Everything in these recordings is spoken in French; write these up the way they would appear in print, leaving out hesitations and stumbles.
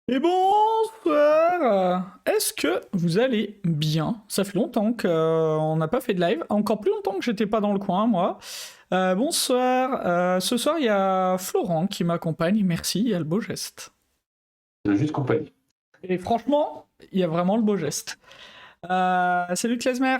Et bonsoir. Est-ce que vous allez bien? Ça fait longtemps qu'on n'a pas fait de live, encore plus longtemps que j'étais pas dans le coin, moi. Bonsoir. Ce soir, il y a Florent qui m'accompagne, merci, il y a le beau geste. De juste compagnie. Et franchement, il y a vraiment le beau geste. Salut Klezmer.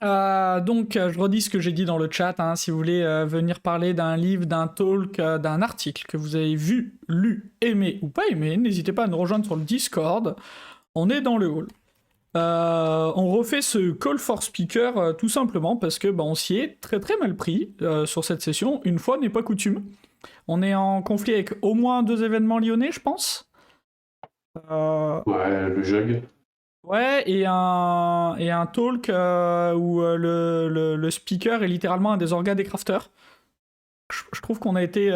Donc, je redis ce que j'ai dit dans le chat, hein, si vous voulez venir parler d'un livre, d'un talk, d'un article que vous avez vu, lu, aimé ou pas aimé, n'hésitez pas à nous rejoindre sur le Discord, on est dans le hall. On refait ce call for speaker tout simplement parce que on s'y est très très mal pris sur cette session, une fois n'est pas coutume. On est en conflit avec au moins 2 événements lyonnais, je pense. Ouais, le jug. Ouais, et un talk où le speaker est littéralement un des orgas des crafters. Je trouve qu'on a été,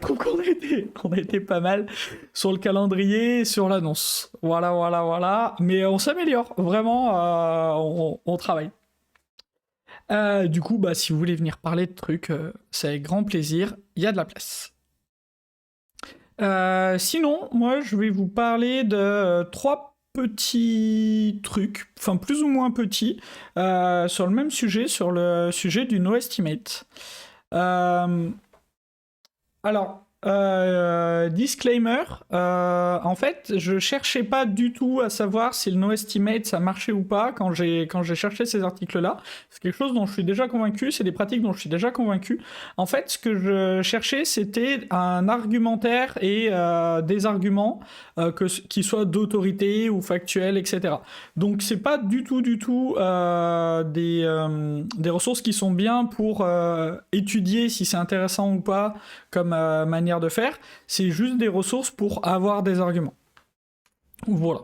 qu'on a été pas mal sur le calendrier, et sur l'annonce. Voilà. Mais on s'améliore, vraiment, on travaille. Du coup, si vous voulez venir parler de trucs, c'est avec grand plaisir, il y a de la place. Sinon, moi, je vais vous parler de 3 petits trucs, enfin plus ou moins petits, sur le même sujet, sur le sujet du no estimate. Alors, disclaimer, en fait, je cherchais pas du tout à savoir si le no estimate ça marchait ou pas quand j'ai cherché ces articles-là. C'est quelque chose dont je suis déjà convaincu, c'est des pratiques dont je suis déjà convaincu. En fait, ce que je cherchais, c'était un argumentaire et des arguments qui soient d'autorité ou factuels, etc. Donc, c'est pas du tout des ressources qui sont bien pour étudier si c'est intéressant ou pas comme manière de faire, c'est juste des ressources pour avoir des arguments. Voilà.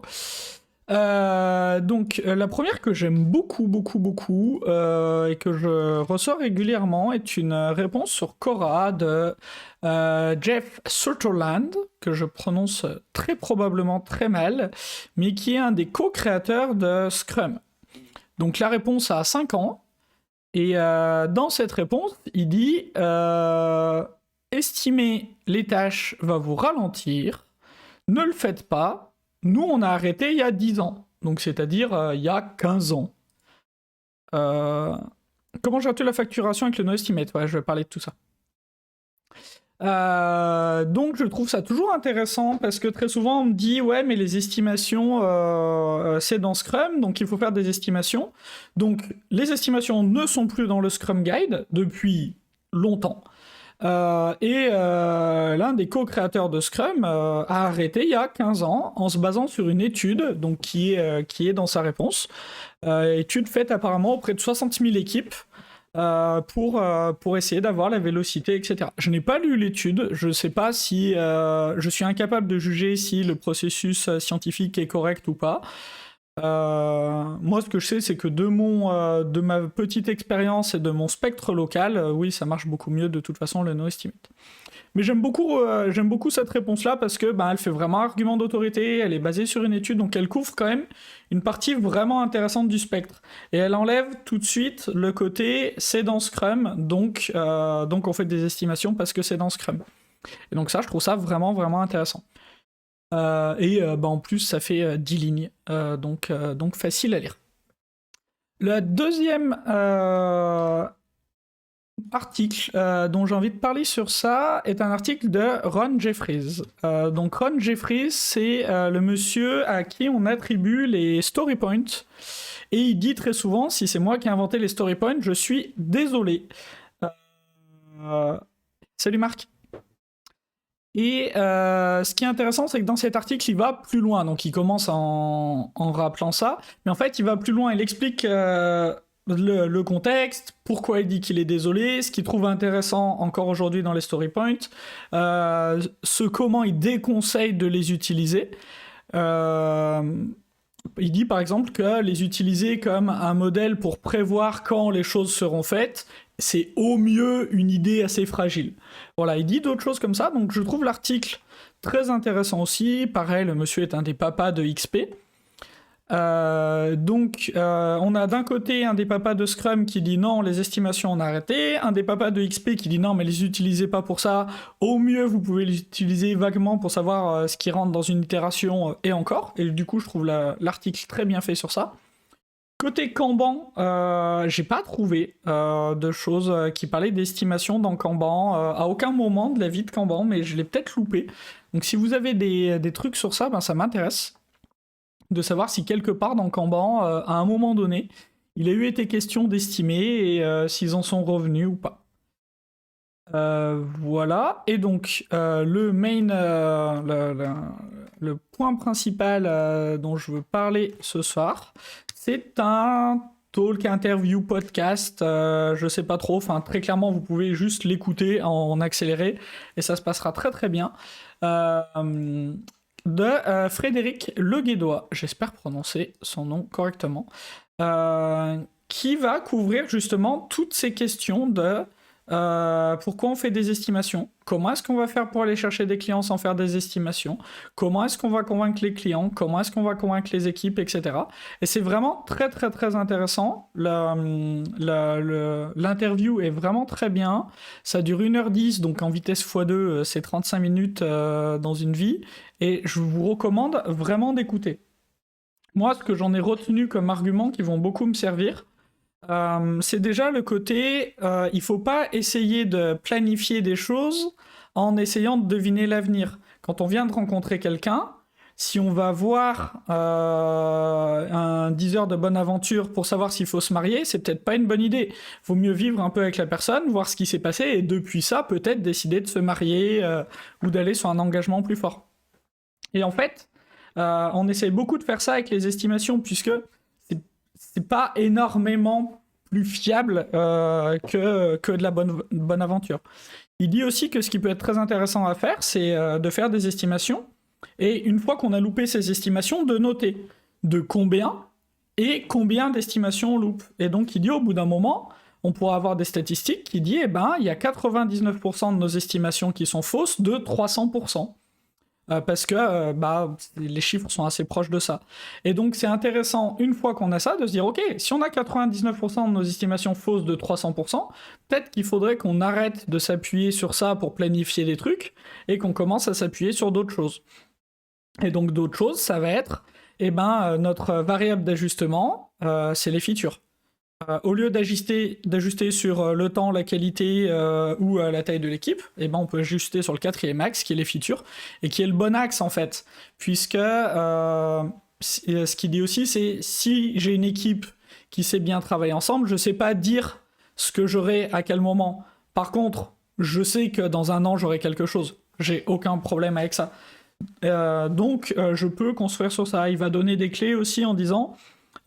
Donc la première que j'aime beaucoup et que je ressors régulièrement est une réponse sur Quora de Jeff Sutherland, que je prononce très probablement très mal, mais qui est un des co-créateurs de Scrum. Donc la réponse a 5 ans, et dans cette réponse, il dit estimer les tâches va vous ralentir, ne le faites pas. Nous, on a arrêté il y a 10 ans, donc c'est-à-dire il y a 15 ans. Comment gères-tu la facturation avec le no-estimate? Ouais, je vais parler de tout ça. Donc je trouve ça toujours intéressant parce que très souvent on me dit ouais mais les estimations c'est dans Scrum donc il faut faire des estimations. Donc les estimations ne sont plus dans le Scrum Guide depuis longtemps. L'un des co-créateurs de Scrum a arrêté il y a 15 ans en se basant sur une étude donc, qui est dans sa réponse. Étude faite apparemment auprès de 60 000 équipes pour essayer d'avoir la vélocité, etc. Je n'ai pas lu l'étude, je ne sais pas si... je suis incapable de juger si le processus scientifique est correct ou pas. Moi, ce que je sais, c'est que de ma petite expérience et de mon spectre local, oui, ça marche beaucoup mieux de toute façon le no estimate. Mais j'aime beaucoup cette réponse-là parce que elle fait vraiment argument d'autorité, elle est basée sur une étude, donc elle couvre quand même une partie vraiment intéressante du spectre. Et elle enlève tout de suite le côté c'est dans Scrum, donc on fait des estimations parce que c'est dans Scrum. Et donc ça, je trouve ça vraiment intéressant. En plus, ça fait 10 lignes, donc facile à lire. Le deuxième article dont j'ai envie de parler sur ça est un article de Ron Jeffries. Donc Ron Jeffries, c'est le monsieur à qui on attribue les story points. Et il dit très souvent, si c'est moi qui ai inventé les story points, je suis désolé. Salut Marc. Et ce qui est intéressant, c'est que dans cet article, il va plus loin. Donc il commence en rappelant ça, mais en fait, il va plus loin. Il explique le contexte, pourquoi il dit qu'il est désolé, ce qu'il trouve intéressant encore aujourd'hui dans les story points, comment il déconseille de les utiliser. Il dit par exemple que les utiliser comme un modèle pour prévoir quand les choses seront faites, c'est au mieux une idée assez fragile. Voilà, il dit d'autres choses comme ça, donc je trouve l'article très intéressant aussi. Pareil, le monsieur est un des papas de XP. On a d'un côté un des papas de Scrum qui dit non, les estimations on a arrêté, un des papas de XP qui dit non, mais les utilisez pas pour ça, au mieux vous pouvez les utiliser vaguement pour savoir ce qui rentre dans une itération et encore, et du coup je trouve l'article très bien fait sur ça. Côté Kanban, j'ai pas trouvé de choses qui parlaient d'estimation dans Kanban, à aucun moment de la vie de Kanban, mais je l'ai peut-être loupé. Donc si vous avez des trucs sur ça, ben ça m'intéresse de savoir si quelque part dans Kanban, à un moment donné, il a eu été question d'estimer et s'ils en sont revenus ou pas. Voilà, et donc le point principal dont je veux parler ce soir, c'est un talk, interview, podcast, je sais pas trop, enfin très clairement vous pouvez juste l'écouter en accéléré et ça se passera très très bien. De Frédéric Leguédois, j'espère prononcer son nom correctement, qui va couvrir justement toutes ces questions de pourquoi on fait des estimations, comment est-ce qu'on va faire pour aller chercher des clients sans faire des estimations, comment est-ce qu'on va convaincre les clients, comment est-ce qu'on va convaincre les équipes, etc. Et c'est vraiment très très très intéressant. L'interview est vraiment très bien, ça dure 1h10, donc en vitesse x2 c'est 35 minutes dans une vie, et je vous recommande vraiment d'écouter. Moi, ce que j'en ai retenu comme arguments qui vont beaucoup me servir, c'est déjà le côté, il faut pas essayer de planifier des choses en essayant de deviner l'avenir. Quand on vient de rencontrer quelqu'un, si on va voir un 10 heures de bonne aventure pour savoir s'il faut se marier, c'est peut-être pas une bonne idée. Vaut mieux vivre un peu avec la personne, voir ce qui s'est passé, et depuis ça, peut-être décider de se marier ou d'aller sur un engagement plus fort. Et en fait, on essaye beaucoup de faire ça avec les estimations, puisque c'est pas énormément plus fiable que de la bonne aventure. Il dit aussi que ce qui peut être très intéressant à faire, c'est de faire des estimations, et une fois qu'on a loupé ces estimations, de noter de combien et combien d'estimations on loupe. Et donc il dit au bout d'un moment, on pourra avoir des statistiques qui disent, il y a 99% de nos estimations qui sont fausses de 300%. Parce que les chiffres sont assez proches de ça. Et donc c'est intéressant, une fois qu'on a ça, de se dire, ok, si on a 99% de nos estimations fausses de 300%, peut-être qu'il faudrait qu'on arrête de s'appuyer sur ça pour planifier des trucs, et qu'on commence à s'appuyer sur d'autres choses. Et donc d'autres choses, ça va être, notre variable d'ajustement, c'est les features. Au lieu d'ajuster sur le temps, la qualité ou la taille de l'équipe, on peut ajuster sur le 4e axe, qui est les features, et qui est le bon axe en fait, puisque ce qu'il dit aussi, c'est si j'ai une équipe qui sait bien travailler ensemble, je sais pas dire ce que j'aurai à quel moment. Par contre, je sais que dans un an, j'aurai quelque chose. J'ai aucun problème avec ça. Donc, je peux construire sur ça. Il va donner des clés aussi en disant...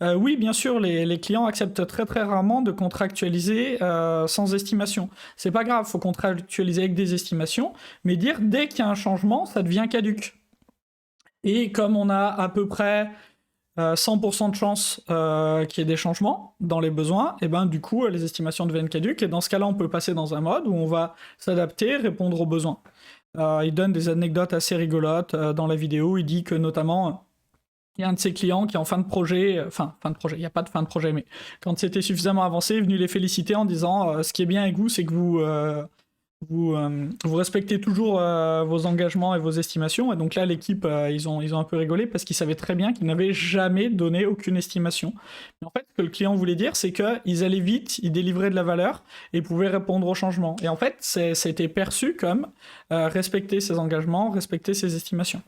oui, bien sûr, les clients acceptent très très rarement de contractualiser sans estimation. C'est pas grave, faut contractualiser avec des estimations, mais dire dès qu'il y a un changement, ça devient caduc. Et comme on a à peu près 100% de chance qu'il y ait des changements dans les besoins, du coup, les estimations deviennent caduques, et dans ce cas-là, on peut passer dans un mode où on va s'adapter, répondre aux besoins. Il donne des anecdotes assez rigolotes dans la vidéo. Il dit que notamment... il y a un de ses clients qui est en fin de projet, il n'y a pas de fin de projet, mais quand c'était suffisamment avancé, est venu les féliciter en disant ce qui est bien avec vous, c'est que vous respectez toujours vos engagements et vos estimations. Et donc là, l'équipe, ils ont un peu rigolé parce qu'ils savaient très bien qu'ils n'avaient jamais donné aucune estimation. Mais en fait, ce que le client voulait dire, c'est qu'ils allaient vite, ils délivraient de la valeur et pouvaient répondre aux changements. Et en fait, ça a été perçu comme respecter ses engagements, respecter ses estimations.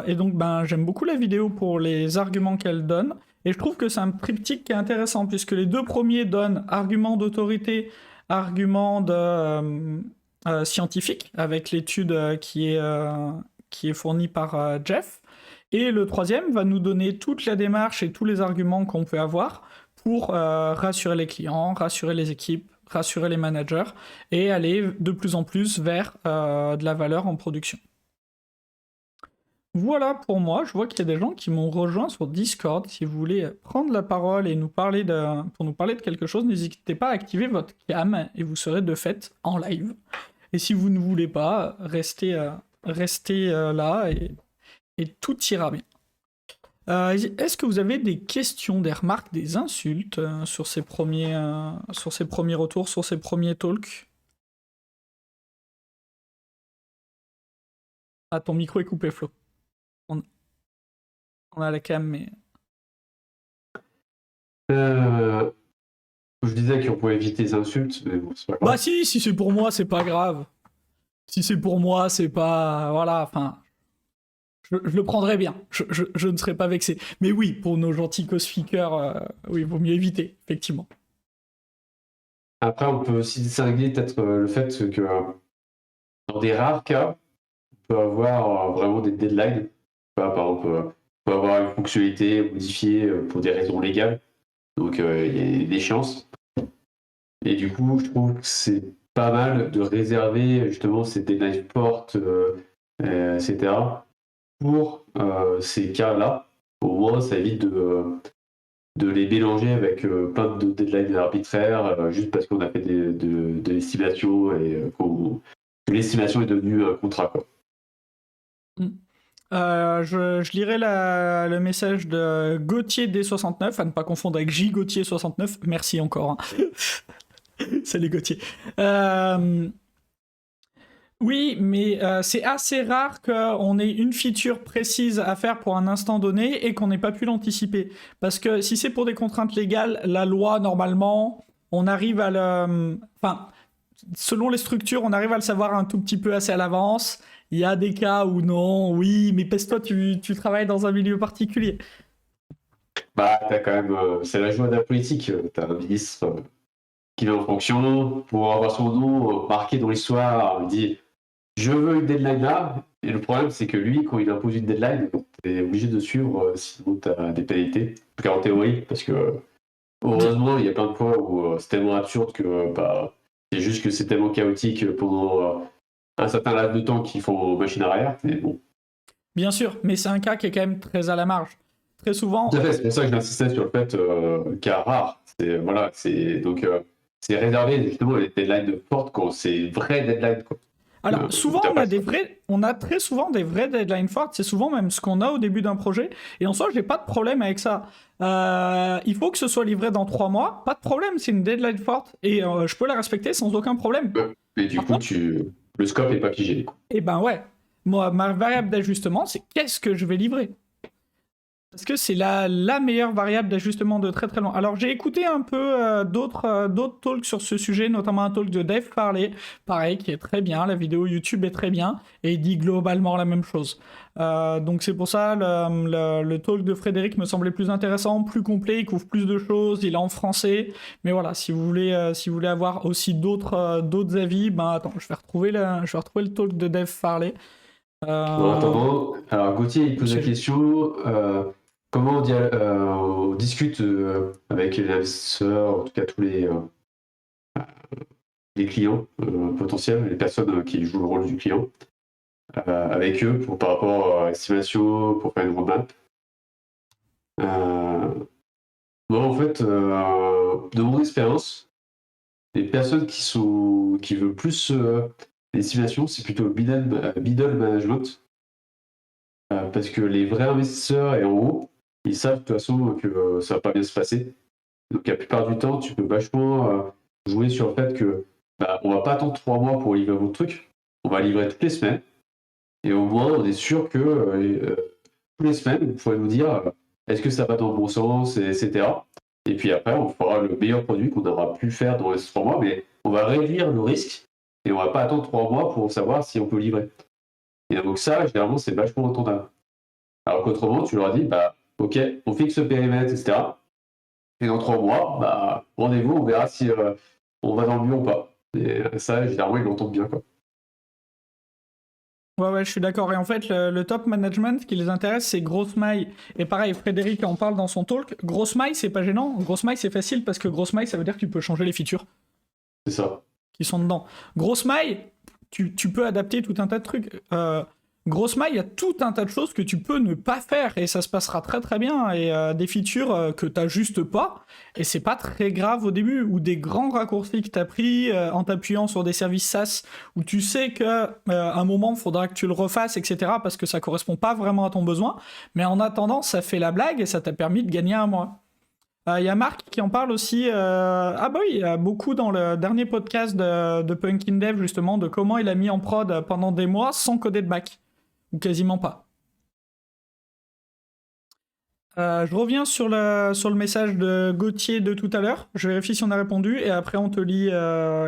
Et donc j'aime beaucoup la vidéo pour les arguments qu'elle donne, et je trouve que c'est un triptyque qui est intéressant, puisque les deux premiers donnent arguments d'autorité, arguments scientifiques, avec l'étude qui est fournie par Jeff, et le troisième va nous donner toute la démarche et tous les arguments qu'on peut avoir pour rassurer les clients, rassurer les équipes, rassurer les managers, et aller de plus en plus vers de la valeur en production. Voilà pour moi, je vois qu'il y a des gens qui m'ont rejoint sur Discord. Si vous voulez prendre la parole et pour nous parler de quelque chose, n'hésitez pas à activer votre cam et vous serez de fait en live. Et si vous ne voulez pas, restez là et tout ira bien. Est-ce que vous avez des questions, des remarques, des insultes sur ces premiers retours, sur ces premiers talks? Ah, ton micro est coupé, Flo. On, on a la cam, mais... Je disais qu'on pouvait éviter les insultes, mais bon, c'est pas grave. Bah si c'est pour moi, c'est pas grave. Si c'est pour moi, c'est pas... Voilà, enfin... Je le prendrais bien, je ne serais pas vexé. Mais oui, pour nos gentils co-speakers, oui, il vaut mieux éviter, effectivement. Après, on peut aussi distinguer peut-être le fait que dans des rares cas, on peut avoir vraiment des deadlines. Par exemple, on peut avoir une fonctionnalité modifiée pour des raisons légales. Donc, il y a des chances. Et du coup, je trouve que c'est pas mal de réserver justement ces deadlines fortes, etc. pour ces cas-là. Au moins, ça évite de les mélanger avec plein de deadlines arbitraires, juste parce qu'on a fait de l'estimation et que l'estimation est devenue un contrat, quoi. Je lirai le message de Gauthier D69, à ne pas confondre avec J Gauthier 69. Merci encore. Hein. Salut Gauthier. Oui, mais c'est assez rare qu'on ait une feature précise à faire pour un instant donné et qu'on n'ait pas pu l'anticiper. Parce que si c'est pour des contraintes légales, la loi, normalement, on arrive à le... Enfin, selon les structures, on arrive à le savoir un tout petit peu assez à l'avance. Il y a des cas où non, oui, mais pèse-toi, tu travailles dans un milieu particulier. Bah, t'as quand même... c'est la joie de la politique. T'as un ministre qui vient en fonction pour avoir son nom marqué dans l'histoire. Il dit « Je veux une deadline là ». Et le problème, c'est que lui, quand il impose une deadline, t'es obligé de suivre, sinon t'as des pénalités. En tout cas, en théorie, parce que heureusement, il y a plein de fois où c'est tellement absurde que c'est juste que c'est tellement chaotique pendant un certain laps de temps qu'ils font machine arrière. Mais bon. Bien sûr, mais c'est un cas qui est quand même très à la marge. Très souvent... Tout à fait, c'est pour ça que j'insistais sur le fait cas rare. Donc c'est réservé justement les deadlines fortes quand c'est vrai deadline, quoi. Alors, souvent, on a très souvent des vraies deadlines fortes. C'est souvent même ce qu'on a au début d'un projet. Et en soi, j'ai pas de problème avec ça. Il faut que ce soit livré dans 3 mois. Pas de problème, c'est une deadline forte. Et je peux la respecter sans aucun problème. Mais du coup, le scope est pas figé. Eh ben ouais. Moi, ma variable d'ajustement, c'est qu'est-ce que je vais livrer. Parce que c'est la meilleure variable d'ajustement de très très loin. Alors j'ai écouté un peu d'autres talks sur ce sujet, notamment un talk de Dave Farley, pareil, qui est très bien, la vidéo YouTube est très bien, et il dit globalement la même chose. Donc c'est pour ça, le talk de Frédéric me semblait plus intéressant, plus complet, il couvre plus de choses, il est en français, mais voilà, si vous voulez avoir aussi d'autres avis, ben attends, je vais retrouver le talk de Dave Farley. En attendant, alors Gauthier il pose la question comment on discute avec les investisseurs, en tout cas tous les clients potentiels, les personnes qui jouent le rôle du client, avec eux par rapport à l'estimation, pour faire une roadmap. Moi, en fait, de mon expérience, les personnes qui veulent plus l'estimation, c'est plutôt le middle management. Parce que les vrais investisseurs et en haut, ils savent de toute façon que ça va pas bien se passer. Donc la plupart du temps, tu peux vachement jouer sur le fait que on va pas attendre 3 mois pour livrer votre truc, on va livrer toutes les semaines. Et au moins, on est sûr que toutes les semaines, vous pourrez nous dire est-ce que ça va dans le bon sens, etc. Et puis après, on fera le meilleur produit qu'on aura pu faire dans les 3 mois, mais on va réduire le risque et on va pas attendre 3 mois pour savoir si on peut livrer. Et donc ça, généralement, c'est vachement entendable. Alors qu'autrement, tu leur as dit, ok, on fixe le périmètre, etc. Et dans 3 mois, rendez-vous, on verra si on va dans le mieux ou pas. Et ça, généralement, ils l'entendent bien, quoi. Ouais, je suis d'accord. Et en fait, le top management, ce qui les intéresse, c'est grosse maille. Et pareil, Frédéric en parle dans son talk. Grosse maille, c'est pas gênant. Grosse maille, c'est facile parce que grosse maille, ça veut dire que tu peux changer les features. C'est ça. Qui sont dedans. Grosse maille, tu peux adapter tout un tas de trucs. Grosse maille, il y a tout un tas de choses que tu peux ne pas faire et ça se passera très très bien. Et des features que t'ajustes pas et c'est pas très grave au début. Ou des grands raccourcis que t'as pris en t'appuyant sur des services SaaS où tu sais qu'à un moment il faudra que tu le refasses, etc. parce que ça correspond pas vraiment à ton besoin. Mais en attendant, ça fait la blague et ça t'a permis de gagner un mois. Il y a Marc qui en parle aussi. Ah bah oui, il y a beaucoup dans le dernier podcast de Pumpkin Dev justement de comment il a mis en prod pendant des mois sans coder de back. Ou quasiment pas. Je reviens sur le message de Gauthier de tout à l'heure. Je vérifie si on a répondu et après on te lit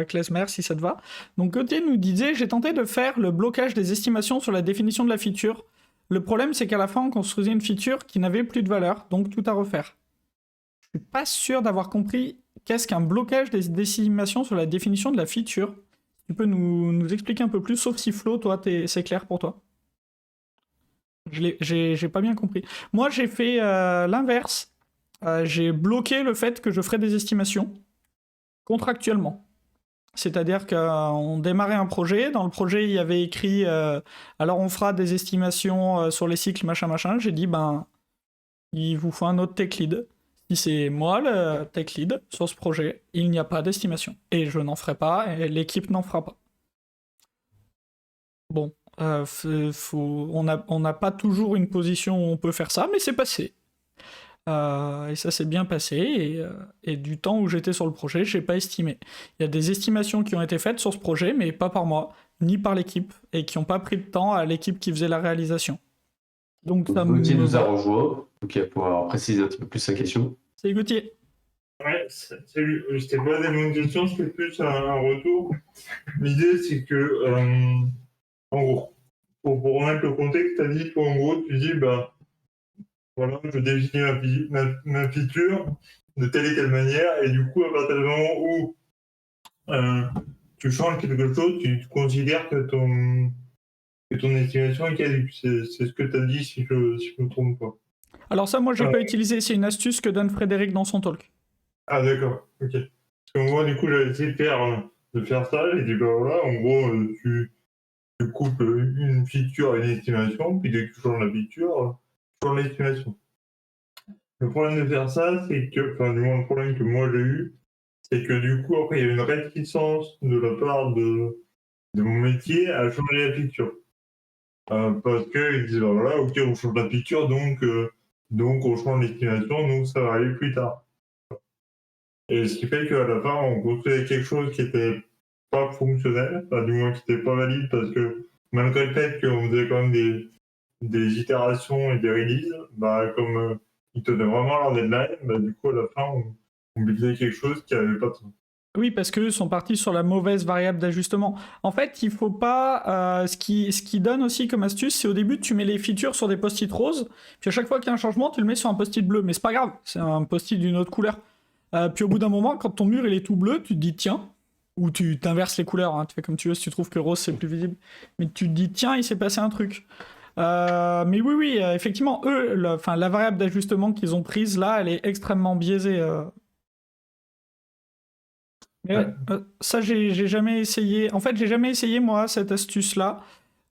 Klezmer si ça te va. Donc Gauthier nous disait: j'ai tenté de faire le blocage des estimations sur la définition de la feature. Le problème c'est qu'à la fin on construisait une feature qui n'avait plus de valeur, donc tout à refaire. Je suis pas sûr d'avoir compris qu'est-ce qu'un blocage des estimations sur la définition de la feature. Tu peux nous expliquer un peu plus, sauf si Flo, toi, c'est clair pour toi. J'ai pas bien compris. Moi, j'ai fait l'inverse. J'ai bloqué le fait que je ferais des estimations contractuellement. C'est-à-dire qu'on démarrait un projet. Dans le projet, il y avait écrit alors on fera des estimations sur les cycles, machin. J'ai dit il vous faut un autre tech lead. Si c'est moi le tech lead sur ce projet, il n'y a pas d'estimation. Et je n'en ferai pas, et l'équipe n'en fera pas. Bon. On n'a pas toujours une position où on peut faire ça, mais c'est passé. Et ça s'est bien passé. Et du temps où j'étais sur le projet, j'ai pas estimé. Il y a des estimations qui ont été faites sur ce projet, mais pas par moi, ni par l'équipe, et qui n'ont pas pris de temps à l'équipe qui faisait la réalisation. Donc ça Gauthier nous a rejoint, donc il va pouvoir préciser un petit peu plus sa question. Salut Gauthier. Ouais, salut. C'était pas des bonnes questions, c'était plus un retour. L'idée, c'est que, en gros, pour remettre le contexte, tu as dit qu'en gros, tu dis, voilà, je définis ma feature de telle et telle manière, et du coup, à partir du moment où tu changes quelque chose, tu considères que ton estimation est caduque. C'est ce que tu as dit, si je me trompe pas. Alors ça, moi, j'ai pas utilisé. C'est une astuce que donne Frédéric dans son talk. Ah, d'accord, ok. Parce que moi, du coup, j'avais essayé de faire ça. J'ai dit, voilà, en gros, tu coupes une feature à une estimation, puis dès que tu changes la feature, tu changes l'estimation. Le problème de faire ça, c'est que, enfin, du moins, le problème que moi j'ai eu, c'est que du coup, après, il y a une réticence de la part de mon métier à changer la feature. Parce qu'ils disent, voilà, ok, on change la feature, donc on change l'estimation, donc ça va aller plus tard. Et ce qui fait qu'à la fin, on construisait quelque chose qui était pas fonctionnel, enfin, du moins qui était pas valide, parce que malgré le fait qu'on faisait quand même des itérations et des releases, comme ils tenaient vraiment leur deadline, du coup à la fin on buildait quelque chose qui avait pas de sens. Oui, parce qu'eux sont partis sur la mauvaise variable d'ajustement. En fait, il faut pas... ce qui donne aussi comme astuce, c'est au début, tu mets les features sur des post-it roses, puis à chaque fois qu'il y a un changement, tu le mets sur un post-it bleu. Mais c'est pas grave, c'est un post-it d'une autre couleur. Puis au bout d'un moment, quand ton mur il est tout bleu, tu te dis tiens, ou tu t'inverses les couleurs, hein, tu fais comme tu veux si tu trouves que rose c'est plus visible, mais tu te dis tiens, il s'est passé un truc. Mais oui, effectivement, eux, la variable d'ajustement qu'ils ont prise là, elle est extrêmement biaisée. Mais ça, j'ai jamais essayé. En fait, j'ai jamais essayé moi cette astuce-là.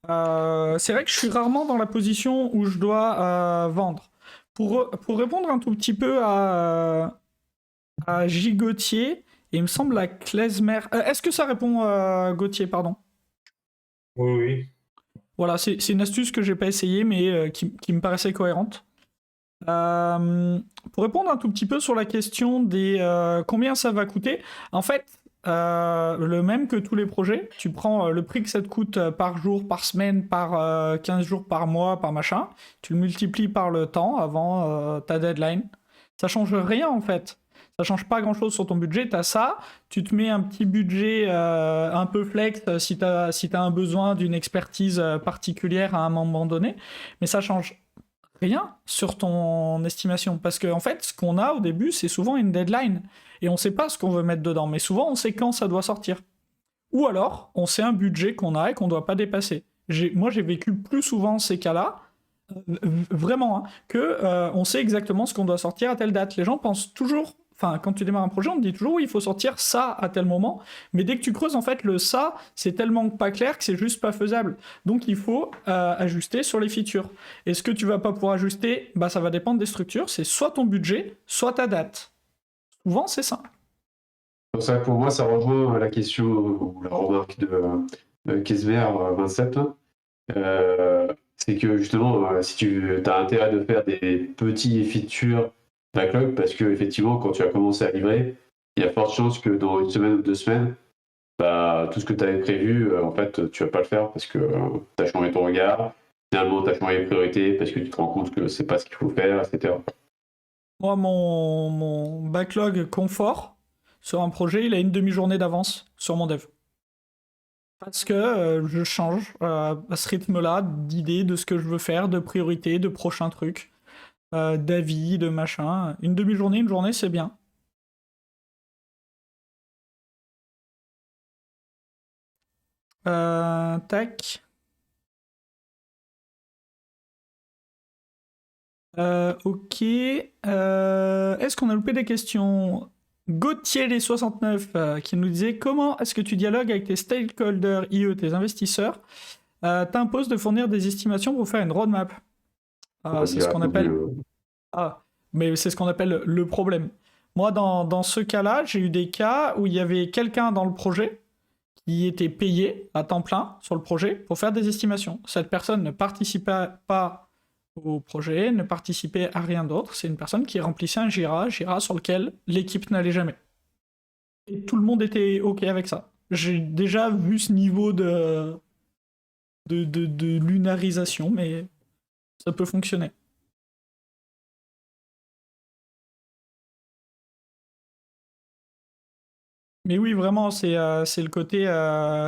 C'est vrai que je suis rarement dans la position où je dois vendre. Pour répondre un tout petit peu à Gigotier, et il me semble à Klezmer. Est-ce que ça répond à Gauthier, pardon? Oui. Voilà, c'est une astuce que j'ai pas essayé, mais qui me paraissait cohérente. Pour répondre un tout petit peu sur la question des combien ça va coûter, en fait, le même que tous les projets, tu prends le prix que ça te coûte par jour, par semaine, par 15 jours, par mois, par machin, tu le multiplies par le temps avant ta deadline. Ça change rien en fait. Ça change pas grand chose sur ton budget, t'as ça, tu te mets un petit budget un peu flex si t'as un besoin d'une expertise particulière à un moment donné, mais ça change rien sur ton estimation, parce que en fait ce qu'on a au début c'est souvent une deadline et on sait pas ce qu'on veut mettre dedans, mais souvent on sait quand ça doit sortir, ou alors on sait un budget qu'on a et qu'on doit pas dépasser. Moi j'ai vécu plus souvent ces cas-là, vraiment, hein, que on sait exactement ce qu'on doit sortir à telle date. Les gens pensent toujours, enfin, quand tu démarres un projet, on te dit toujours, oui, il faut sortir ça à tel moment. Mais dès que tu creuses, en fait, le ça, c'est tellement pas clair que c'est juste pas faisable. Donc, il faut ajuster sur les features. Et ce que tu vas pas pouvoir ajuster, bah, ça va dépendre des structures. C'est soit ton budget, soit ta date. Souvent, c'est ça. Pour ça, pour moi, ça rejoint la question ou la remarque de Kesver 27. C'est que justement, si tu as intérêt de faire des petits features backlog, parce que effectivement, quand tu as commencé à livrer, il y a forte chance que dans une semaine ou 2 semaines, bah, tout ce que tu avais prévu, en fait, tu vas pas le faire parce que tu as changé ton regard. Finalement, tu as changé les priorités parce que tu te rends compte que c'est pas ce qu'il faut faire, etc. Moi, mon backlog confort sur un projet, il a une demi-journée d'avance sur mon dev. Parce que je change à ce rythme-là d'idées de ce que je veux faire, de priorités, de prochains trucs, d'avis, de machin. Une demi-journée, une journée, c'est bien. Tac. Ok. Est-ce qu'on a loupé des questions? Gauthier les 69 qui nous disait comment est-ce que tu dialogues avec tes stakeholders IE, tes investisseurs, t'imposes de fournir des estimations pour faire une roadmap. C'est ce qu'on appelle. Mais c'est ce qu'on appelle le problème. Moi, dans ce cas-là, j'ai eu des cas où il y avait quelqu'un dans le projet qui était payé à temps plein sur le projet pour faire des estimations. Cette personne ne participait pas au projet, ne participait à rien d'autre. C'est une personne qui remplissait un Jira sur lequel l'équipe n'allait jamais. Et tout le monde était OK avec ça. J'ai déjà vu ce niveau de lunarisation, mais ça peut fonctionner. Mais oui, vraiment, c'est le côté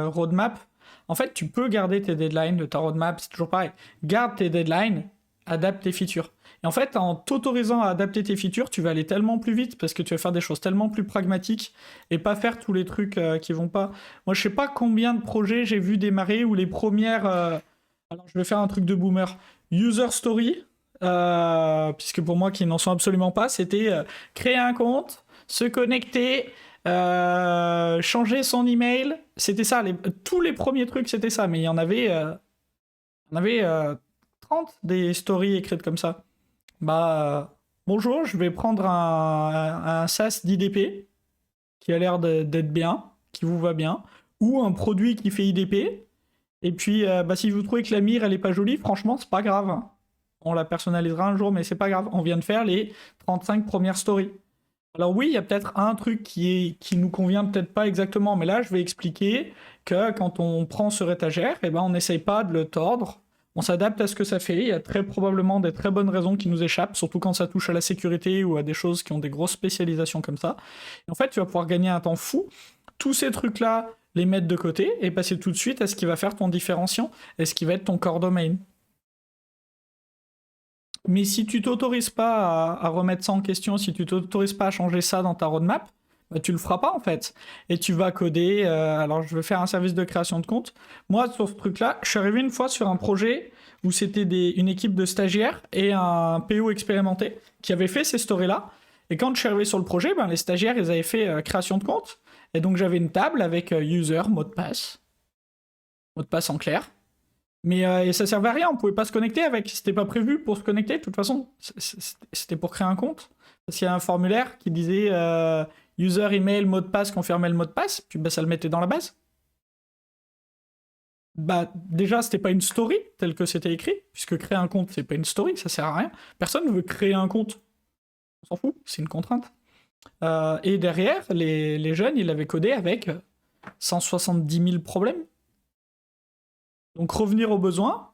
roadmap. En fait, tu peux garder tes deadlines de ta roadmap, c'est toujours pareil. Garde tes deadlines, adapte tes features. Et en fait, en t'autorisant à adapter tes features, tu vas aller tellement plus vite parce que tu vas faire des choses tellement plus pragmatiques et pas faire tous les trucs qui vont pas. Moi, je sais pas combien de projets j'ai vu démarrer où les premières. Alors, je vais faire un truc de boomer. User story, puisque pour moi, qui n'en sont absolument pas, c'était créer un compte, se connecter. Changer son email, c'était ça. Tous les premiers trucs, c'était ça. Mais il y en avait, 30 des stories écrites comme ça. Bonjour, je vais prendre un SaaS d'IDP qui a l'air d'être bien, qui vous va bien, ou un produit qui fait IDP. Et puis, si vous trouvez que la mire, elle est pas jolie, franchement, c'est pas grave. Hein. On la personnalisera un jour, mais c'est pas grave. On vient de faire les 35 premières stories. Alors oui, il y a peut-être un truc qui nous convient peut-être pas exactement, mais là, je vais expliquer que quand on prend sur étagère, on n'essaye pas de le tordre, on s'adapte à ce que ça fait, il y a très probablement des très bonnes raisons qui nous échappent, surtout quand ça touche à la sécurité ou à des choses qui ont des grosses spécialisations comme ça. Et en fait, tu vas pouvoir gagner un temps fou, tous ces trucs-là, les mettre de côté et passer tout de suite à ce qui va faire ton différenciant et ce qui va être ton core domain. Mais si tu t'autorises pas à remettre ça en question, si tu t'autorises pas à changer ça dans ta roadmap, tu le feras pas en fait. Et tu vas coder. Alors je vais faire un service de création de compte. Moi, sur ce truc-là, je suis arrivé une fois sur un projet où c'était une équipe de stagiaires et un PO expérimenté qui avait fait ces stories-là. Et quand je suis arrivé sur le projet, les stagiaires, ils avaient fait création de compte. Et donc j'avais une table avec user, mot de passe en clair. Mais ça servait à rien, on pouvait pas se connecter avec, c'était pas prévu pour se connecter, de toute façon, c'était pour créer un compte. Parce qu'il y a un formulaire qui disait user, email, mot de passe, confirmer le mot de passe, puis ça le mettait dans la base. Déjà, c'était pas une story telle que c'était écrit, puisque créer un compte, c'est pas une story, ça sert à rien. Personne ne veut créer un compte. On s'en fout, c'est une contrainte. Et derrière, les jeunes, ils l'avaient codé avec 170 000 problèmes. Donc revenir aux besoins,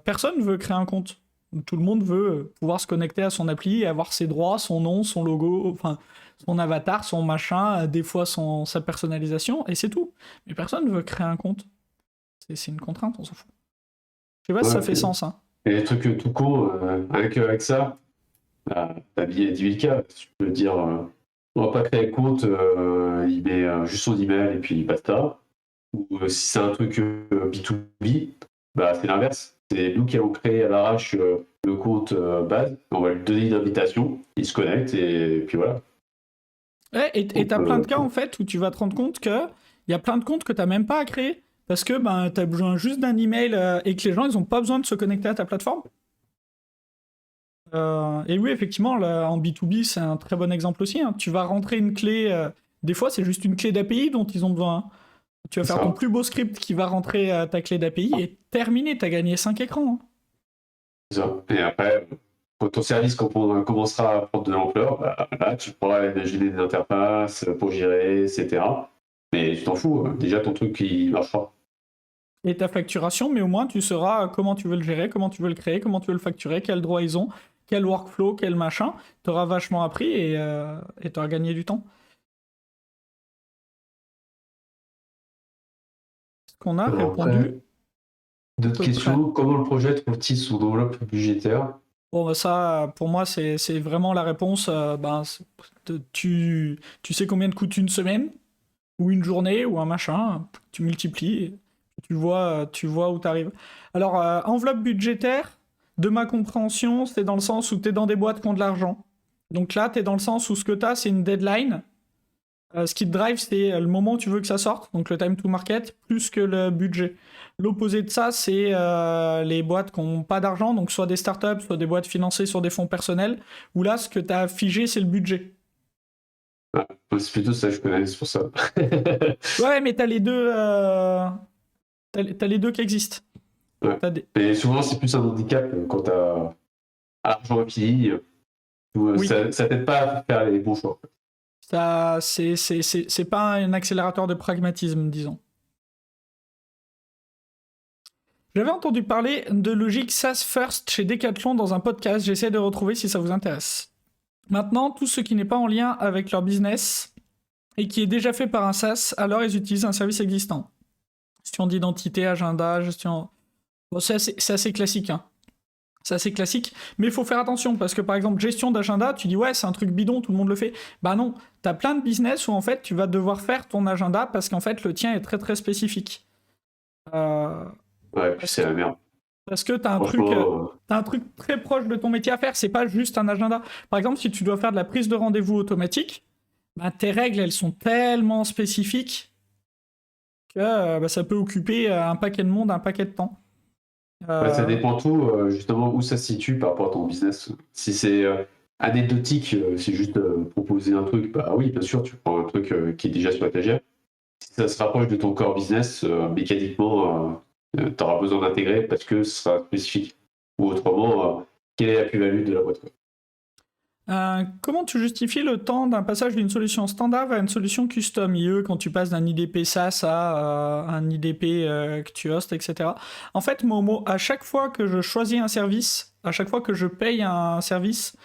personne ne veut créer un compte. Tout le monde veut pouvoir se connecter à son appli et avoir ses droits, son nom, son logo, enfin son avatar, son machin, des fois sa personnalisation, et c'est tout. Mais personne ne veut créer un compte. C'est une contrainte, on s'en fout. Je sais pas si ça fait sens. Hein. Et les trucs tout con, rien qu'avec ça, t'as 10 000 cas. Tu peux dire, on va pas créer le compte, il met juste son email et puis basta. Ou si c'est un truc B2B, c'est l'inverse. C'est nous qui allons créer à l'arrache le compte base, on va lui donner une invitation, il se connecte et puis voilà. Ouais, et Donc, t'as plein de cas en fait où tu vas te rendre compte que il y a plein de comptes que t'as même pas à créer parce que ben t'as besoin juste d'un email et que les gens ils ont pas besoin de se connecter à ta plateforme. Et oui, effectivement, là, en B2B, c'est un très bon exemple aussi, hein. Tu vas rentrer une clé, des fois c'est juste une clé d'API dont ils ont besoin, hein. Tu vas c'est faire ton ça. plus beau script qui va rentrer ta clé d'API et terminé, t'as gagné 5 écrans, hein. C'est ça. Et après, quand ton service commencera à prendre de l'ampleur, bah, là, tu pourras imaginer des interfaces pour gérer, etc. Mais tu t'en fous, déjà ton truc il marchera. Et ta facturation, mais au moins tu sauras comment tu veux le gérer, comment tu veux le créer, comment tu veux le facturer, quels droits ils ont, quel workflow, quel machin. T'auras vachement appris et t'auras gagné du temps. Est-ce qu'on a Alors répondu après, d'autres peu près? questions. Comment le projet trouve-t-il son enveloppe budgétaire? Bon, bah ça, pour moi, c'est vraiment la réponse. Tu sais combien te coûte une semaine, ou une journée, ou un machin. Tu multiplies, et tu vois où t'arrives. Alors, enveloppe budgétaire, de ma compréhension, c'est dans le sens où t'es dans des boîtes qui ont de l'argent. Donc là, t'es dans le sens où ce que t'as, c'est une deadline. Ce qui te drive, c'est le moment où tu veux que ça sorte, donc le time to market, plus que le budget. L'opposé de ça, c'est les boîtes qui n'ont pas d'argent, donc soit des startups, soit des boîtes financées sur des fonds personnels, où là, ce que tu as figé, c'est le budget. Ouais, c'est plutôt ça que je connais, c'est pour ça. Ouais, mais tu as les deux, t'as les deux qui existent. Ouais. T'as des... Mais souvent, c'est plus un handicap quand tu as l'argent infini. Oui, Ça t'aide pas à faire les bons choix. ça, c'est pas un accélérateur de pragmatisme, disons. J'avais entendu parler de logique SaaS First chez Decathlon dans un podcast, j'essaie de retrouver si ça vous intéresse. Maintenant, tout ce qui n'est pas en lien avec leur business et qui est déjà fait par un SaaS, alors ils utilisent un service existant. Gestion d'identité, agenda, gestion... Bon, c'est assez classique, hein. C'est assez classique, mais il faut faire attention, parce que par exemple, gestion d'agenda, tu dis ouais, c'est un truc bidon, tout le monde le fait. Bah non, t'as plein de business où en fait, tu vas devoir faire ton agenda, parce qu'en fait, le tien est très très spécifique. Ouais, puis Parce c'est que, la merde. parce que Franchement, t'as un truc très proche de ton métier à faire, c'est pas juste un agenda. Par exemple, si tu dois faire de la prise de rendez-vous automatique, bah, tes règles, elles sont tellement spécifiques que bah, ça peut occuper un paquet de monde, un paquet de temps. ouais, ça Euh, dépend tout, justement, où ça se situe par rapport à ton business. Si c'est anecdotique, c'est juste proposer un truc, bah oui, bien sûr, tu prends un truc qui est déjà sur l'étagère. Si ça se rapproche de ton core business, mécaniquement, tu auras besoin d'intégrer parce que ce sera spécifique. Ou autrement, quelle est la plus-value de la boîte, quoi. Comment tu justifies le temps d'un passage d'une solution standard à une solution custom IE quand tu passes d'un IDP SaaS à un IDP que tu hostes, etc. En fait, Momo, à chaque fois que je choisis un service, à chaque fois que je paye un service,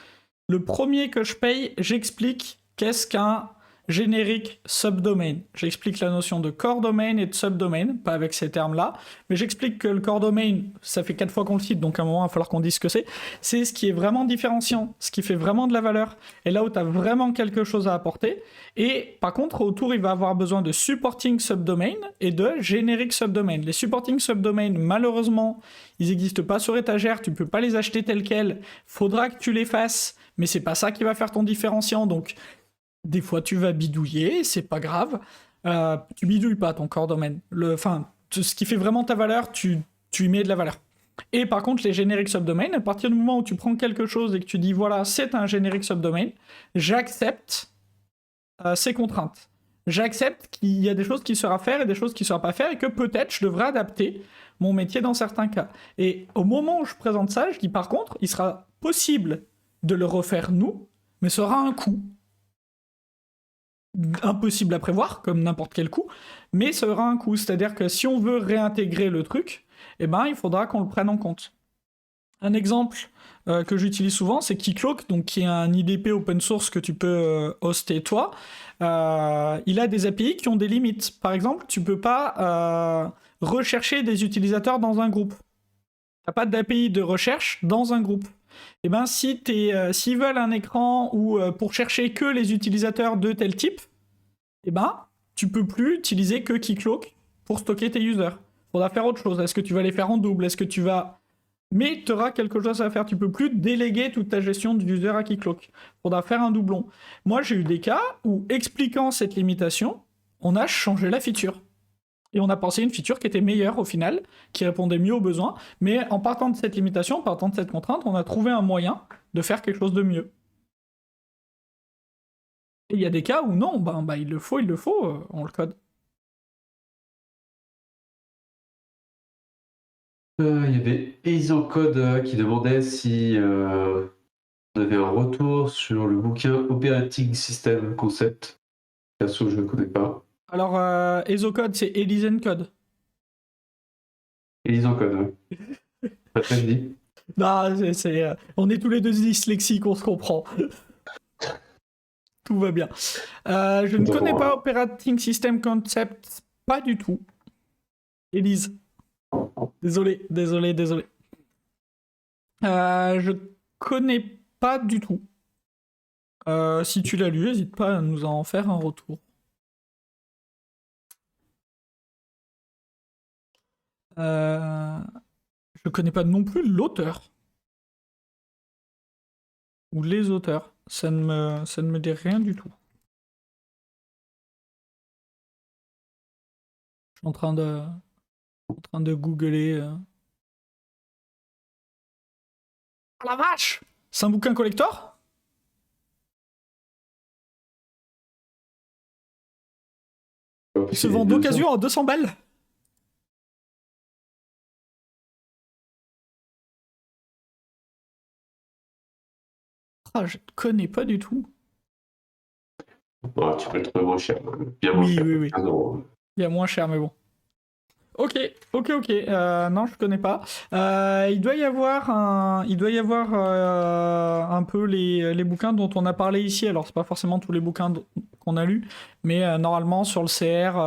le premier que je paye, j'explique qu'est-ce qu'un générique subdomain. J'explique la notion de core domain et de subdomain, pas avec ces termes-là, mais j'explique que le core domain, ça fait 4 fois qu'on le cite, donc à un moment, il va falloir qu'on dise ce que c'est. C'est ce qui est vraiment différenciant, ce qui fait vraiment de la valeur, et là où tu as vraiment quelque chose à apporter. Et par contre, autour, il va avoir besoin de supporting subdomain et de générique subdomain. Les supporting subdomain, malheureusement, ils n'existent pas sur étagère, tu peux pas les acheter tels quels, faudra que tu les fasses, mais c'est pas ça qui va faire ton différenciant, donc des fois tu vas bidouiller, c'est pas grave. Tu bidouilles pas ton core domaine. Enfin, ce qui fait vraiment ta valeur, tu y mets de la valeur. Et par contre, les génériques subdomains, à partir du moment où tu prends quelque chose et que tu dis voilà, c'est un générique subdomain, j'accepte ces contraintes. J'accepte qu'il y a des choses qui sera faire et des choses qui ne sera pas faire et que peut-être je devrais adapter mon métier dans certains cas. Et au moment où je présente ça, je dis par contre, il sera possible de le refaire nous, mais ça aura un coût. Impossible à prévoir, comme n'importe quel coût, mais ça aura un coût. C'est-à-dire que si on veut réintégrer le truc, eh ben, il faudra qu'on le prenne en compte. Un exemple que j'utilise souvent, c'est Keycloak, donc qui est un IDP open source que tu peux hoster toi. Il a des API qui ont des limites. Par exemple, tu peux pas rechercher des utilisateurs dans un groupe. T'as pas d'API de recherche dans un groupe. Et ben si s'ils veulent un écran ou pour chercher que les utilisateurs de tel type, et ben tu peux plus utiliser que Keycloak pour stocker tes users. Faudra faire autre chose. Est-ce que tu vas les faire en double? Est-ce que tu vas mais tu auras quelque chose à faire. Tu peux plus déléguer toute ta gestion d'user à Keycloak. Faudra faire un doublon. Moi, j'ai eu des cas où, expliquant cette limitation, on a changé la feature. Et on a pensé une feature qui était meilleure au final, qui répondait mieux aux besoins, mais en partant de cette limitation, en partant de cette contrainte, on a trouvé un moyen de faire quelque chose de mieux. Et il y a des cas où non, il le faut, on le code. Il y avait Isocode qui demandait si on avait un retour sur le bouquin Operating System Concept. Perso, je ne connais pas. Alors, ESOCode, c'est Elysian Code. Isocode, ouais. Pas très dit. Non, on est tous les deux dyslexiques, on se comprend. Tout va bien. Je ne connais pas Operating System Concept, pas du tout. Élise. Désolé. Je connais pas du tout. Si tu l'as lu, n'hésite pas à nous en faire un retour. Je connais pas non plus l'auteur. Ou les auteurs. Ça ne me dit rien du tout. Je suis en train de googler. Oh la vache! C'est un bouquin collector? Il se vend d'occasion à 200 balles. Ah, je ne connais pas du tout. Tu peux le trouver moins cher. Bien moins cher. Oui. 15 €. Il y a moins cher, mais bon. Ok. Non, je connais pas. Il doit y avoir un peu les bouquins dont on a parlé ici. Alors, c'est pas forcément tous les bouquins qu'on a lus, mais normalement sur le CR,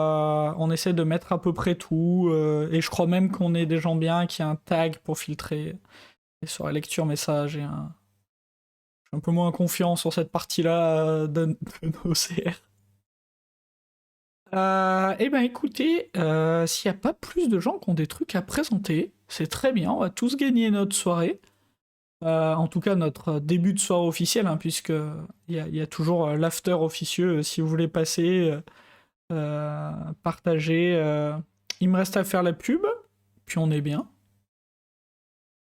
on essaie de mettre à peu près tout. Et je crois même qu'on est des gens bien, qu'il y a un tag pour filtrer sur la lecture, mais ça, je suis un peu moins confiant sur cette partie-là de nos CR. Eh ben écoutez, s'il n'y a pas plus de gens qui ont des trucs à présenter, c'est très bien, on va tous gagner notre soirée. En tout cas notre début de soirée officielle, hein, puisque il y a toujours l'after officieux si vous voulez passer, partager. Il me reste à faire la pub, puis on est bien.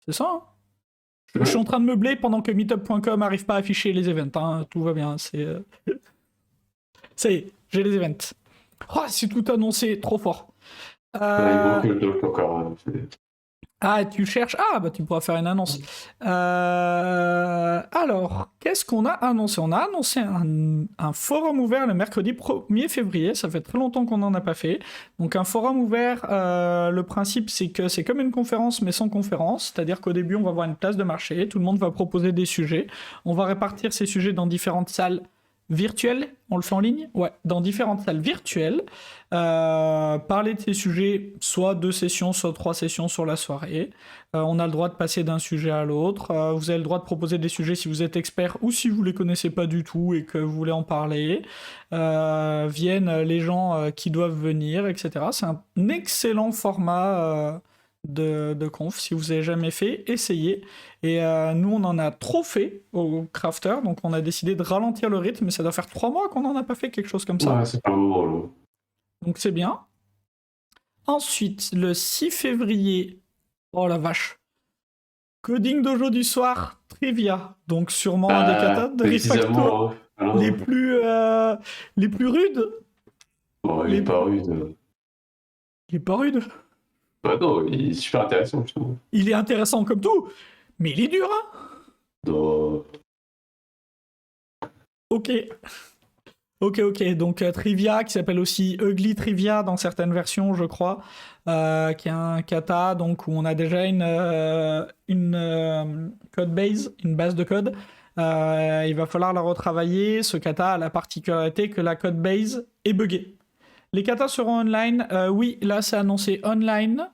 C'est ça, hein. Je suis en train de meubler pendant que meetup.com n'arrive pas à afficher les events, hein, tout va bien, ça y est, j'ai les events. Oh, c'est tout annoncé, trop fort. Il manque le doc encore. Ah, tu cherches? Ah, bah tu pourras faire une annonce. Alors, qu'est-ce qu'on a annoncé? On a annoncé un forum ouvert le mercredi 1er février. Ça fait très longtemps qu'on n'en a pas fait. Donc un forum ouvert, le principe c'est que c'est comme une conférence mais sans conférence. C'est-à-dire qu'au début on va avoir une place de marché, tout le monde va proposer des sujets. On va répartir ces sujets dans différentes salles virtuelles. On le fait en ligne? Ouais, dans différentes salles virtuelles. Parler de ces sujets, soit 2 sessions, soit 3 sessions sur la soirée. On a le droit de passer d'un sujet à l'autre. Vous avez le droit de proposer des sujets si vous êtes expert ou si vous les connaissez pas du tout et que vous voulez en parler. Viennent les gens qui doivent venir, etc. C'est un excellent format de conf. Si vous avez jamais fait, essayez. Et nous, on en a trop fait au Crafter, donc on a décidé de ralentir le rythme. Mais ça doit faire 3 mois qu'on n'en a pas fait quelque chose comme ça. Ouais, c'est pas un moment, là. Donc c'est bien. Ensuite, le 6 février, oh la vache, coding dojo du soir, trivia. Donc sûrement un des katas de Refacto, hein. les plus rudes. Bon, il est pas rude. Il est pas rude. Bah non, il est super intéressant, justement. Il est intéressant comme tout, mais il est dur, hein. Non. Ok, donc trivia, qui s'appelle aussi Ugly Trivia dans certaines versions, je crois, qui est un kata, donc où on a déjà une code base, une base de code. Il va falloir la retravailler. Ce kata a la particularité que la code base est buggée. Les katas seront online. Oui, là c'est annoncé online.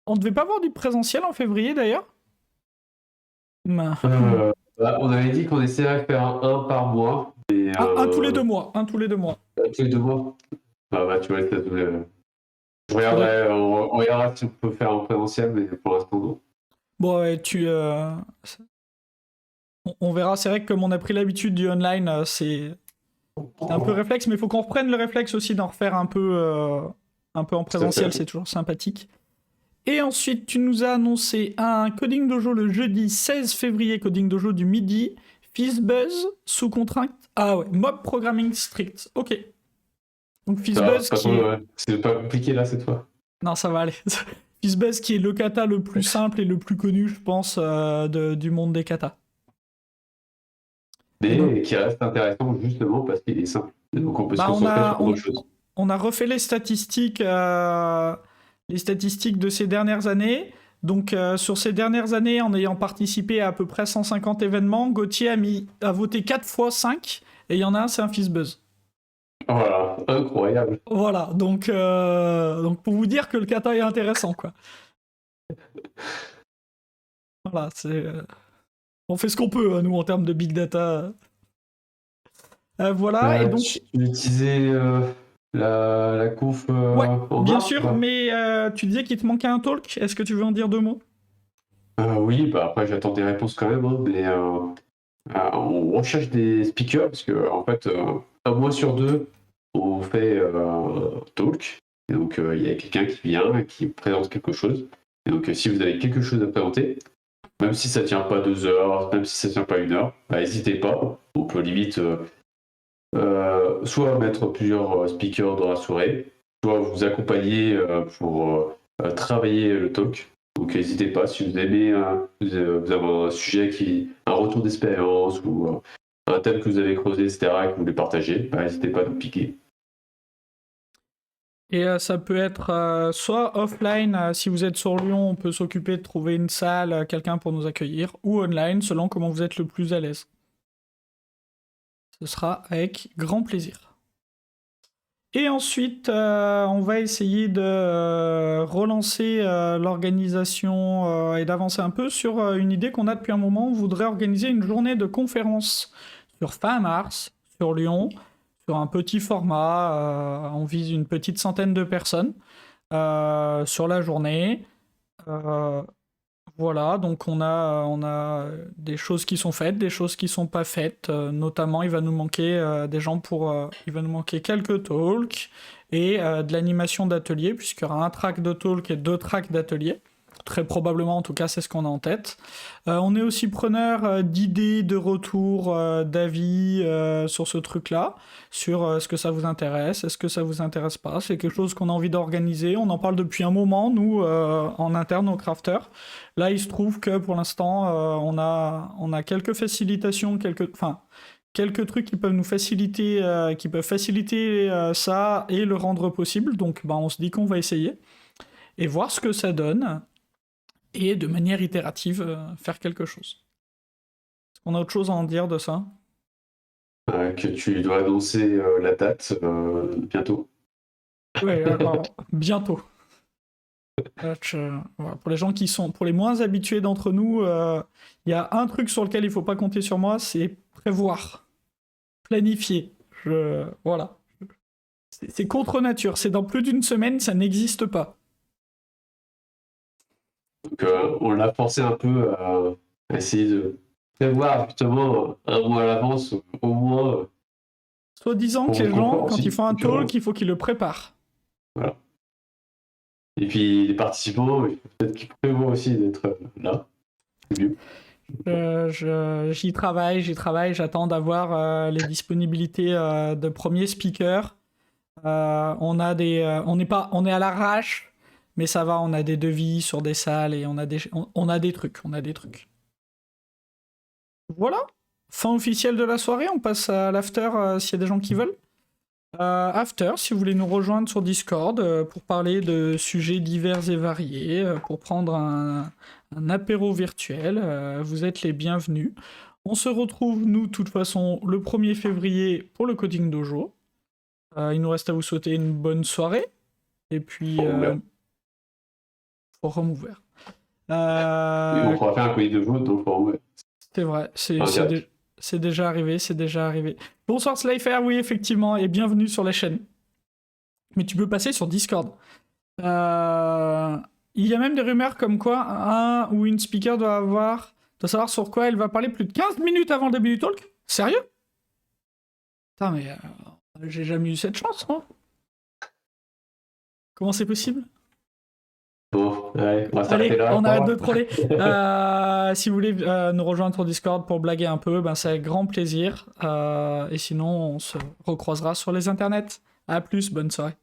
On devait pas avoir du présentiel en février d'ailleurs? On avait dit qu'on essaierait de faire un par mois. Et, un tous les 2 mois. Tous les 2 mois. Bah tu vois, je regarderai, on regardera si on peut faire en présentiel, mais pour l'instant non. Bon, et on verra, c'est vrai que comme on a pris l'habitude du online, c'est un peu réflexe, mais il faut qu'on reprenne le réflexe aussi d'en refaire un peu en présentiel, c'est toujours sympathique. Et ensuite, tu nous as annoncé un Coding Dojo le jeudi 16 février, Coding Dojo du midi, FizzBuzz sous contrainte. Ah ouais, Mob Programming Strict. Ok. Donc FizzBuzz qui est... C'est pas compliqué là cette fois. Non, ça va aller. FizzBuzz qui est le kata le plus simple et le plus connu, je pense, du monde des katas. Mais qui reste intéressant justement parce qu'il est simple. Donc on peut se concentrer sur autre chose. On a refait les statistiques de ces dernières années. Donc sur ces dernières années, en ayant participé à peu près 150 événements, Gauthier a voté 4 fois 5 et il y en a un, c'est un FizzBuzz. Voilà, incroyable. Voilà, donc pour vous dire que le kata est intéressant, quoi. Voilà, on fait ce qu'on peut, nous, en termes de big data. Voilà, et donc... Tu utilisais la conf ouais, en bien main, sûr, quoi. mais tu disais qu'il te manquait un talk. Est-ce que tu veux en dire 2 mots? Oui, bah après j'attends des réponses quand même, hein, mais on recherche des speakers parce que en fait, un mois sur 2, on fait un talk. Et donc il y a quelqu'un qui vient et qui présente quelque chose. Et donc si vous avez quelque chose à présenter, même si ça tient pas 2 heures, même si ça tient pas 1 heure, bah, n'hésitez pas. On peut limite soit mettre plusieurs speakers dans la soirée, soit vous accompagner pour travailler le talk. Donc n'hésitez pas, si vous aimez, vous avez un sujet un retour d'expérience ou un thème que vous avez creusé, etc., et que vous voulez partager, bah, n'hésitez pas à nous piquer. Et ça peut être soit offline, si vous êtes sur Lyon, on peut s'occuper de trouver une salle, quelqu'un pour nous accueillir, ou online, selon comment vous êtes le plus à l'aise. Ce sera avec grand plaisir. Et ensuite, on va essayer de relancer l'organisation et d'avancer un peu sur une idée qu'on a depuis un moment. On voudrait organiser une journée de conférence sur fin mars, sur Lyon, sur un petit format. On vise une petite centaine de personnes sur la journée. Voilà, donc on a des choses qui sont faites, des choses qui sont pas faites. Notamment, il va nous manquer des gens il va nous manquer quelques talks et de l'animation d'atelier, puisqu'il y aura un track de talk et 2 tracks d'atelier. Très probablement, en tout cas, c'est ce qu'on a en tête. On est aussi preneur d'idées, de retours, d'avis sur ce truc-là, sur est-ce que ça vous intéresse, est-ce que ça vous intéresse pas. C'est quelque chose qu'on a envie d'organiser. On en parle depuis un moment, nous, en interne aux crafters. Là, il se trouve que pour l'instant, on a quelques facilitations, quelques trucs qui peuvent nous faciliter, ça et le rendre possible. Donc, on se dit qu'on va essayer et voir ce que ça donne. Et de manière itérative, faire quelque chose. Est-ce qu'on a autre chose à en dire de ça? Que tu dois annoncer la date bientôt. Oui, alors, bientôt. Voilà, pour les gens pour les moins habitués d'entre nous, il y a un truc sur lequel il ne faut pas compter sur moi, c'est prévoir, planifier. Voilà. C'est contre nature, c'est dans plus d'une semaine, ça n'existe pas. Donc on l'a forcé un peu à essayer de prévoir justement un mois à l'avance, au moins. Soit disant que les gens, quand ils font un talk, il faut qu'ils le préparent. Voilà. Et puis les participants, il faut peut-être qu'ils prévoient aussi d'être là. C'est mieux. J'y travaille, j'attends d'avoir les disponibilités de premiers speakers. On est à l'arrache, mais ça va, on a des devis sur des salles et on a des trucs. Voilà, fin officielle de la soirée, on passe à l'after s'il y a des gens qui veulent. After, si vous voulez nous rejoindre sur Discord pour parler de sujets divers et variés, pour prendre un apéro virtuel, vous êtes les bienvenus. On se retrouve, nous, de toute façon, le 1er février pour le Coding Dojo. Il nous reste à vous souhaiter une bonne soirée. Et puis... forum ouvert. Et on pourra faire un Coding Dojo dans le forum ouvert. C'est vrai, c'est déjà arrivé. Bonsoir Slifer, oui effectivement, et bienvenue sur la chaîne. Mais tu peux passer sur Discord. Il y a même des rumeurs comme quoi un ou une speaker doit savoir sur quoi elle va parler plus de 15 minutes avant le début du talk. Sérieux? Putain, mais j'ai jamais eu cette chance, moi. Comment c'est possible? Bon, allez, on va Allez, s'arrêter là. on arrête de troller. Si vous voulez nous rejoindre sur Discord pour blaguer un peu, ben c'est avec grand plaisir. Et sinon, on se recroisera sur les internets. À plus, bonne soirée.